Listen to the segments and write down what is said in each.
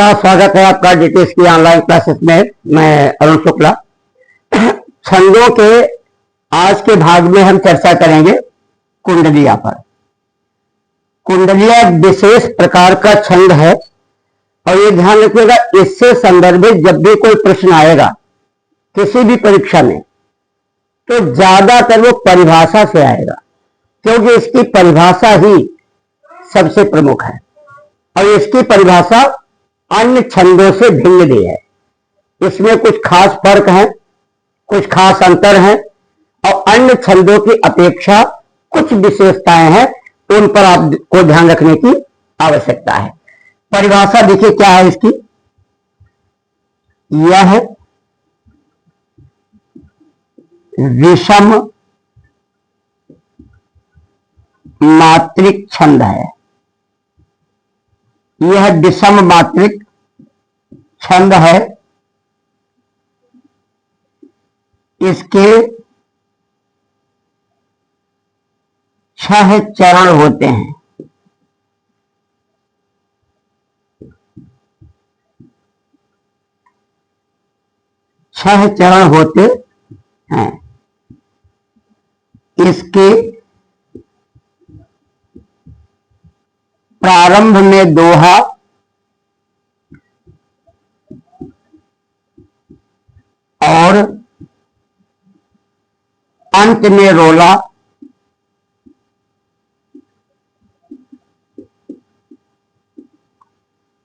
नमस्कार, स्वागत है आपका डीटीएस की ऑनलाइन क्लासेस में। मैं अरुण शुक्ला। छंदों के आज के भाग में हम चर्चा करेंगे कुंडलिया पर। कुंडलिया एक विशेष प्रकार का छंद है और ये ध्यान रखिएगा, इससे संदर्भित जब भी कोई प्रश्न आएगा किसी भी परीक्षा में तो ज्यादातर वो परिभाषा से आएगा, क्योंकि इसकी परिभाषा ही सबसे प्रमुख है और इसकी परिभाषा अन्य छंदों से भिन्न भी है। इसमें कुछ खास फर्क है, कुछ खास अंतर है और अन्य छंदों की अपेक्षा कुछ विशेषताएं हैं, उन पर आपको ध्यान रखने की आवश्यकता है। परिभाषा देखिए क्या है इसकी। यह विषम मात्रिक छंद है। यह विषम मात्रिक छंद है। इसके 6 चरण होते हैं। छह चरण होते हैं। इसके प्रारंभ में दोहा और अंत में रोला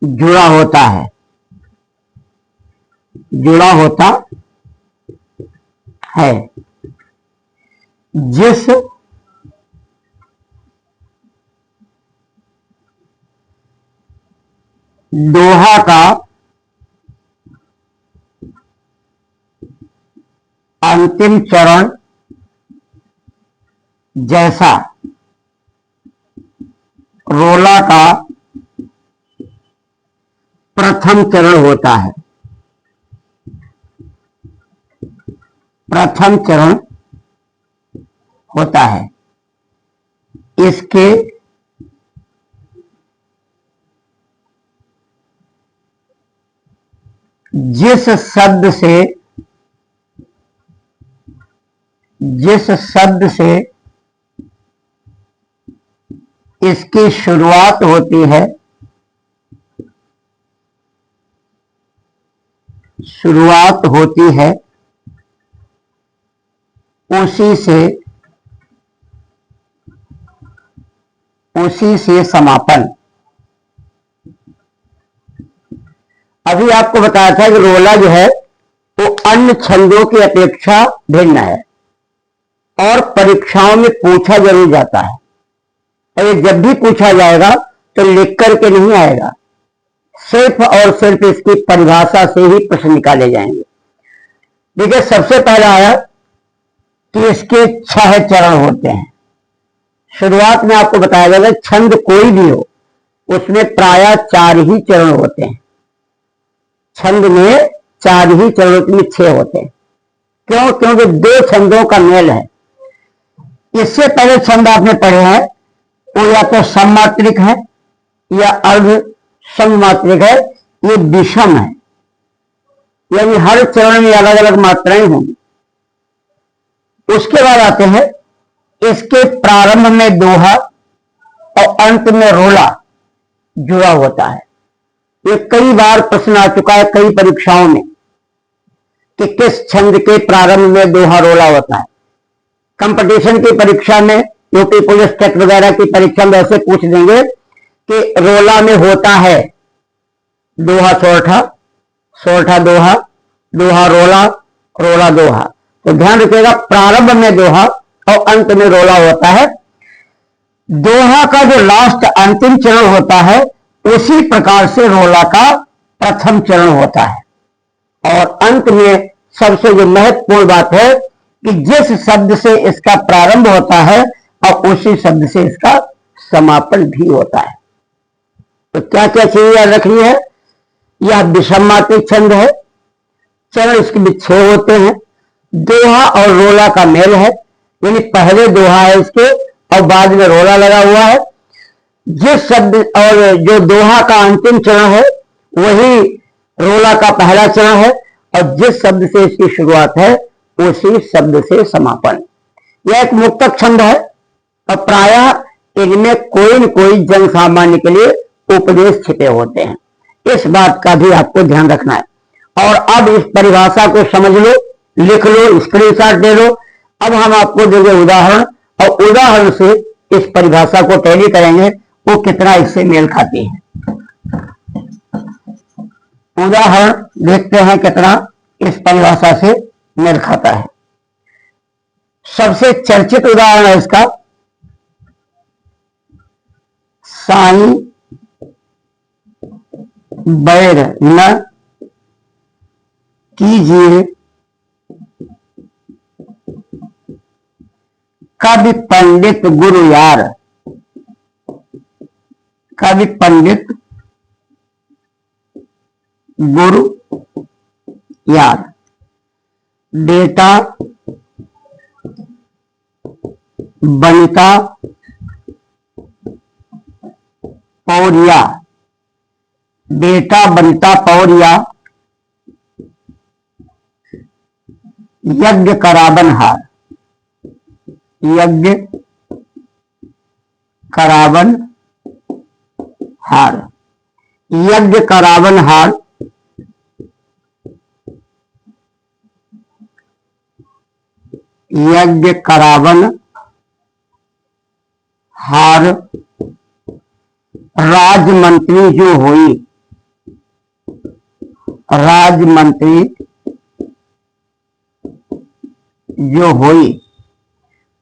जुड़ा होता है। जुड़ा होता है। जिस दोहा का अंतिम चरण जैसा रोला का प्रथम चरण होता है। प्रथम चरण होता है। इसके जिस शब्द से इसकी शुरुआत होती है, उसी से समापन। अभी आपको बताया था कि रोला जो है वो अन्य छंदों की अपेक्षा भिन्न है और परीक्षाओं में पूछा जरूर जाता है। और ये जब भी पूछा जाएगा तो लिख करके नहीं आएगा, सिर्फ और सिर्फ इसकी परिभाषा से ही प्रश्न निकाले जाएंगे। देखिए, सबसे पहला आया कि इसके 6 चरण होते हैं। शुरुआत में आपको बताया जाएगा छंद कोई भी हो उसमें प्रायः 4 ही चरण होते हैं। छंद में 4 ही चरणों में 6 होते हैं। क्यों? क्योंकि 2 छंदों का मेल है। इससे पहले छंद आपने पढ़े हैं वो या तो सममात्रिक है या अर्ध सममात्रिक है। ये विषम है, यानी हर चरण में अलग अलग मात्राएं होंगी। उसके बाद आते हैं इसके प्रारंभ में दोहा और अंत में रोला जुड़ा होता है। ये कई बार प्रश्न आ चुका है कई परीक्षाओं में कि किस छंद के प्रारंभ में दोहा रोला होता है। कंपटीशन की परीक्षा में, यूपी पुलिस टेट वगैरह की परीक्षा में ऐसे पूछ देंगे कि रोला में होता है दोहा सोरठा, सोरठा दोहा, दोहा रोला, रोला दोहा। तो ध्यान रखिएगा, प्रारंभ में दोहा और अंत में रोला होता है। दोहा का जो लास्ट अंतिम चरण होता है उसी प्रकार से रोला का प्रथम चरण होता है। और अंत में सबसे जो महत्वपूर्ण बात है कि जिस शब्द से इसका प्रारंभ होता है और उसी शब्द से इसका समापन भी होता है। तो क्या क्या चीजें याद रखनी है। यह विषम मात्रिक छंद है। चरण इसके भी 6 होते हैं। दोहा और रोला का मेल है, यानी पहले दोहा है इसके और बाद में रोला लगा हुआ है। जिस शब्द और जो दोहा का अंतिम चरण है वही का पहला चरण है और जिस शब्द से इसकी शुरुआत है उसी शब्द से समापन। यह एक मुक्तक छंद है और प्रायः इनमें कोई न कोई जन सामान्य के लिए उपदेश छिपे होते हैं। इस बात का भी आपको ध्यान रखना है। और अब इस परिभाषा को समझ लो, लिख लो, स्क्रीनशॉट ले लो। अब हम आपको देंगे उदाहरण और उदाहरण से इस परिभाषा को टैली करेंगे वो कितना इससे मेल खाती है। उदाहरण देखते हैं कितना इस परिभाषा से मेल खाता है। सबसे चर्चित उदाहरण है इसका, साईं बैर न कीजिए कवि पंडित गुरु यार। कवि पंडित गुरु यार। बेटा बनिता पौरिया। बेटा बनिता पौरिया यज्ञ करावन हार। यज्ञ करावन हार। यज्ञ करावन हार यज्ञ करावन हार राजमंत्री जो हुई। राजमंत्री जो हुई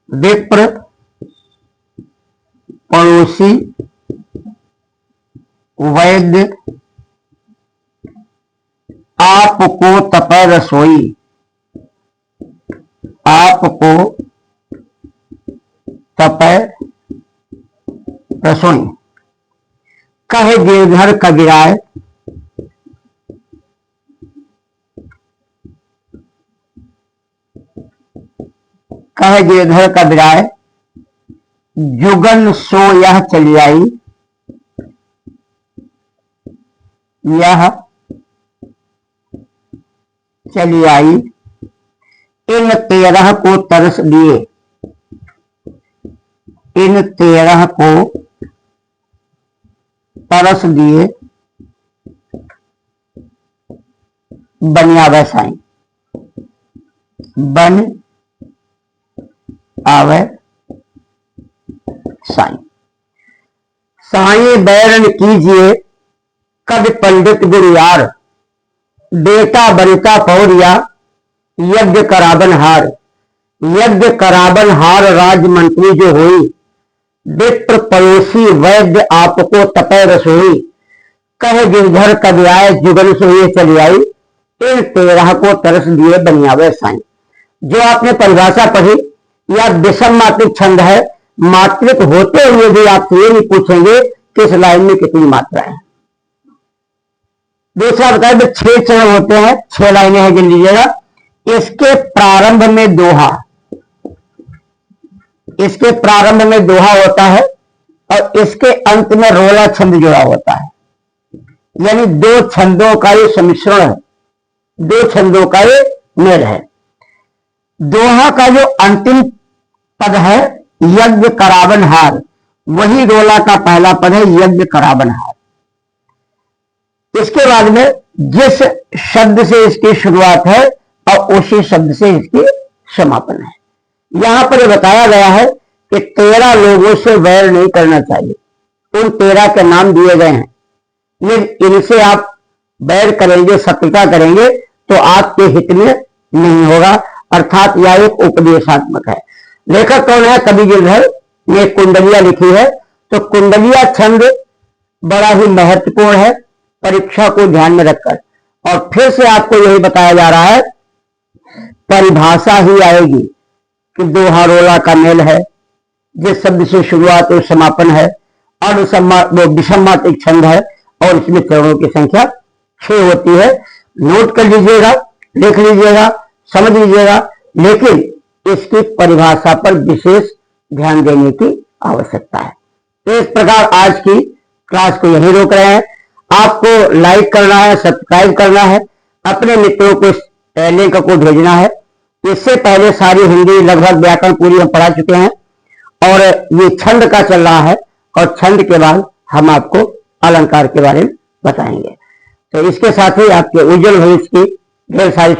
विप्र पड़ोसी वैद्य आपको तपय रसोई। आपको तपय रसोई। कहे गिरधर कबीराय। कहे गिरधर कबीराय जुगन सो यह चली आई। यह चली आई इन 13 को तरस दिए। इन 13 को तरस दिए बन आवे साईं। बन आवे साईं। साईं बैरन कीजिए कवि पंडित गुरु यार। बेटा बनिता पौरिया यज्ञ करावन हार। यज्ञ करावन हार राजमंत्री जो हुई विप्र पड़ोसी वैद्य आपको तपय रसोई। कहे गिरधर कबीराय जुगन से ये चली आई इन 13 को तरस दिए बनियावे साईं। जो आपने परिभाषा पढ़ी या विषम मात्रिक छंद है, मात्रिक होते हुए भी आप ये नहीं पूछेंगे कि इस लाइन में कितनी मात्रा है। दूसरा बताए तो 6 चरण होते हैं, 6 लाइनें हैं, गिन लीजिएगा। इसके प्रारंभ में दोहा। इसके प्रारंभ में दोहा होता है और इसके अंत में रोला छंद जुड़ा होता है। यानी 2 छंदों का ये सम्मिश्रण है, 2 छंदों का ये मेल है। दोहा का जो अंतिम पद है यज्ञ करावन हार, वही रोला का पहला पद है यज्ञ करावन हार। इसके बाद में जिस शब्द से इसकी शुरुआत है और उसी शब्द से इसकी समापन है। यहां पर बताया गया है कि 13 लोगों से वैर नहीं करना चाहिए। उन 13 के नाम दिए गए हैं, लेकिन इनसे आप वैर करेंगे, शत्रुता करेंगे तो आपके हित में नहीं होगा। अर्थात यह एक उपदेशात्मक है। लेखक कौन है? कवि गिरधर ने कुंडलिया लिखी है। तो कुंडलिया छंद बड़ा ही महत्वपूर्ण है परीक्षा को ध्यान में रखकर। और फिर से आपको यही बताया जा रहा है, परिभाषा ही आएगी कि दोहा रोला का मेल है, जिस शब्द से शुरुआत और समापन है, और वो विषम मात्रिक छंद है और इसमें चरणों की संख्या 6 होती है। नोट कर लीजिएगा, लिख लीजिएगा, समझ लीजिएगा, लेकिन इसकी परिभाषा पर विशेष ध्यान देने की आवश्यकता है। तो इस प्रकार आज की क्लास को यहीं रोक रहे हैं। आपको लाइक करना है, सब्सक्राइब करना है, अपने मित्रों को लिंक को भेजना है। इससे पहले सारी हिंदी लगभग व्याकरण पूरी हम पढ़ा चुके हैं और ये छंद का चल रहा है और छंद के बाद हम आपको अलंकार के बारे में बताएंगे। तो इसके साथ ही आपके उज्जवल भविष्य की ढेर सारी